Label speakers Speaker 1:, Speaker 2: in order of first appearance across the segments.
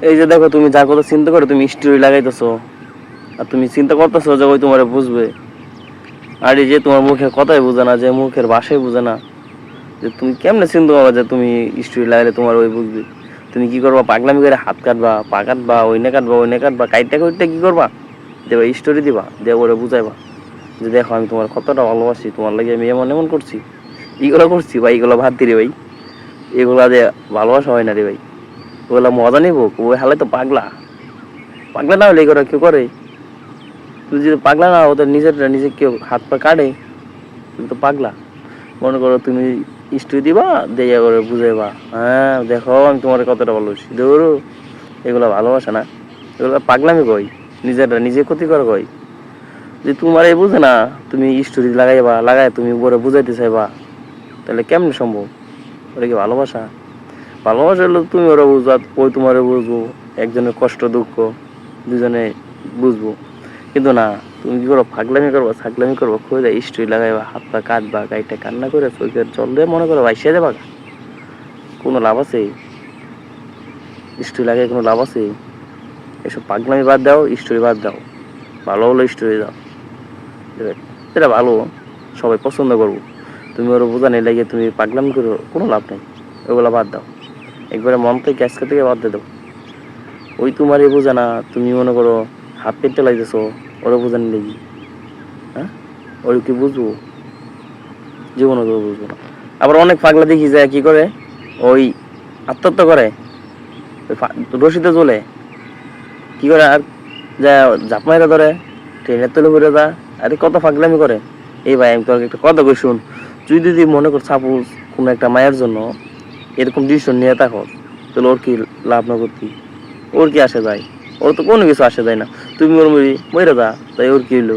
Speaker 1: এই যে দেখো তুমি যার কথা চিন্তা করো তুমি স্টোরি লাগাইতেছো, আর তুমি চিন্তা করতেছো যে ওই তোমার বুঝবে, আর এই যে তোমার মুখের কথাই বুঝে না, যে মুখের ভাষাই বুঝে না, যে তুমি কেমনে চিন্তা করবা যে তুমি স্টোরি লাগাইলে তোমার ওই বুঝবে। তুমি কি করবা, পাগলামি করে হাত কাটবা, পা কাটবা, ওইনে কাটবা, ওইনে কাটবা, কাইটটা কাইটটা কি করবা, দেবা স্টোরি দিবা, দিয়ে ওরে বুঝাইবা যে দেখো আমি তোমার কতটা ভালোবাসি, তোমার লাগে আমি এমন এমন করছি, এইগুলো করছি ভাই, এগুলো ভাত দিরে ভাই, এগুলা যে ভালোবাসা হয় না রে ভাই, ওগুলা মজা নিব, ওই হালে তো পাগলা, পাগলা না হলে এগুলো কেউ করে? তুই যদি পাগলা না ওদের নিজের নিজে কেউ হাত পা কাটে, তুমি তো পাগলা। মনে করো তুমি স্টোরি দিবা, দিয়ে করে বুঝাইবা, হ্যাঁ দেখো আমি তোমার কতটা ভালোবাসি, ধরো এগুলো ভালোবাসা না, এগুলো পাগলামি কই, নিজেরটা নিজে ক্ষতি কর কই। যে তোমার এই বুঝে না, তুমি স্টোরি লাগাইবা, লাগাই তুমি উপরে বুঝাইতে চাইবা, তাহলে কেমনে সম্ভব? ওটা কি ভালোবাসা? ভালোবাসা হলো তুমি ওরা বুঝবা, ওই তোমারে বুঝবো, একজনের কষ্ট দুঃখ দুজনে বুঝবো। কিন্তু না, তুমি কি করো, ফাগলামি করবা, ছাগলামি করবা, খুঁজে স্টোরি লাগাইবা, হাত পা কাটবা, গাইটা কান্না করে চোখের জল দিয়ে মনে করো ভাইসে যাবা, কোনো লাভ আছে? স্টোরি লাগাই কোনো লাভ আছে? এসব পাগলামি বাদ দাও, স্টোরি বাদ দাও, ভালো হলো স্টোরি দাও, এটা ভালো, সবাই পছন্দ করবো। তুমি ওরা বোঝানি লাগে তুমি পাগলামি করো, কোনো লাভ নেই, ওগুলো বাদ দাও, একবারে মন থেকে আজকে থেকে বাদ দিয়ে দাও। ওই তোমারই বোঝে না, তুমি মনে করো হাত পেটে লাগতেছো, ওরা বোঝানি লেগে, হ্যাঁ ওর কি বুঝবো? জীবনে তো বুঝবো না। আবার অনেক পাগলা দেখি যায় কি করে, ওই আত্মহত্যা করে, রশিদে জ্বলে কি করে, আর যা ঝাপ মাইরা ধরে, ট্রেনের তলে ঘুরে যা, আরে কত পাগলামি করে। এই ভাই আমি তোর একটা কথা কই শুন, তুই যদি মনে কর সাপোজ কোনো একটা মায়ের জন্য এরকম ডিসিশন নিয়ে থাকো, তাহলে ওর কি লাভ না করতি? ওর কি আসে যায়? ওর তো কোনো কিছু আসে যায় না, তুমি ওর মরে যা, তাই ওর কি হইলো?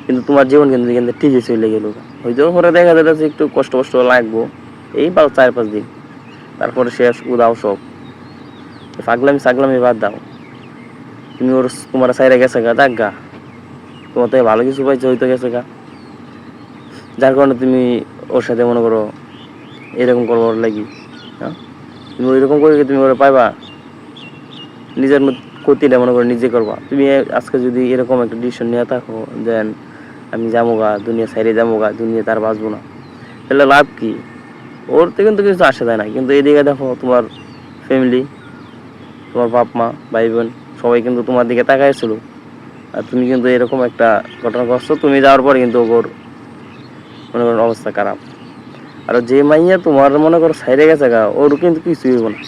Speaker 1: কিন্তু তোমার জীবন কিন্তু কিন্তু ঠিকই চলে গেল, হয়তো পরে দেখা যাচ্ছে একটু কষ্ট কষ্ট লাগবো, এই 4-5 দিন, তারপরে শেষ উদাও সব। পাগলামি ছাগলামি বাদ দাও, তুমি ওর তোমার সাইরে গেছে গা, দেখ গা, তোমার থেকে ভালো কিছু পাইছে হয়তো গেছে গা, যার কারণে তুমি ওর সাথে মনে করো এরকম করবো ওর লাগি, হ্যাঁ তুমি ওইরকম করে তুমি ওরা পাইবা? নিজের ক্ষতিটা মনে করো নিজে করবা। তুমি আজকে যদি এরকম একটা ডিসিশন নিয়ে থাকো, দেন আমি যাবো গা দুনিয়া সাইডে, যাবো গা দুনিয়া তার বাঁচবো না, তাহলে লাভ কি? ওর তো কিন্তু কিছু আসে যায় না, কিন্তু এদিকে দেখো তোমার ফ্যামিলি, তোমার বাপ মা ভাই বোন সবাই কিন্তু তোমার দিকে তাকাইছিল, আর তুমি কিন্তু এরকম একটা ঘটনা ঘটছো, তুমি যাওয়ার পরে কিন্তু ওর মনে করেন অবস্থা খারাপ। আর যে মাইয়া তোমার মনে করো সাইডে গেছে গা, ওর কিন্তু কিছুই হইব না,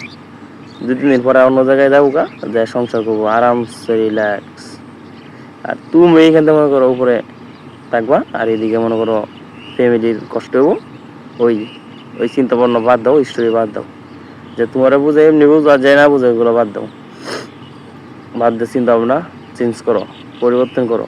Speaker 1: 2-3 দিন পরে অন্য জায়গায় যাবো গা, যাই সংসার করবো আরামসে রিল্যাক্স। আর তুমি এইখান থেকে মনে করো উপরে থাকবা, আর এদিকে মনে করো ফ্যামিলির কষ্ট হবো। ওই ওই চিন্তা ভাবনা বাদ দাও, স্টোরি বাদ দাও, যে তোমার বুঝে এমনি বুঝো, আর যাই না বুঝে ওগুলো বাদ দাও, বাদ দিয়ে চিন্তা ভাবনা চেঞ্জ করো, পরিবর্তন করো।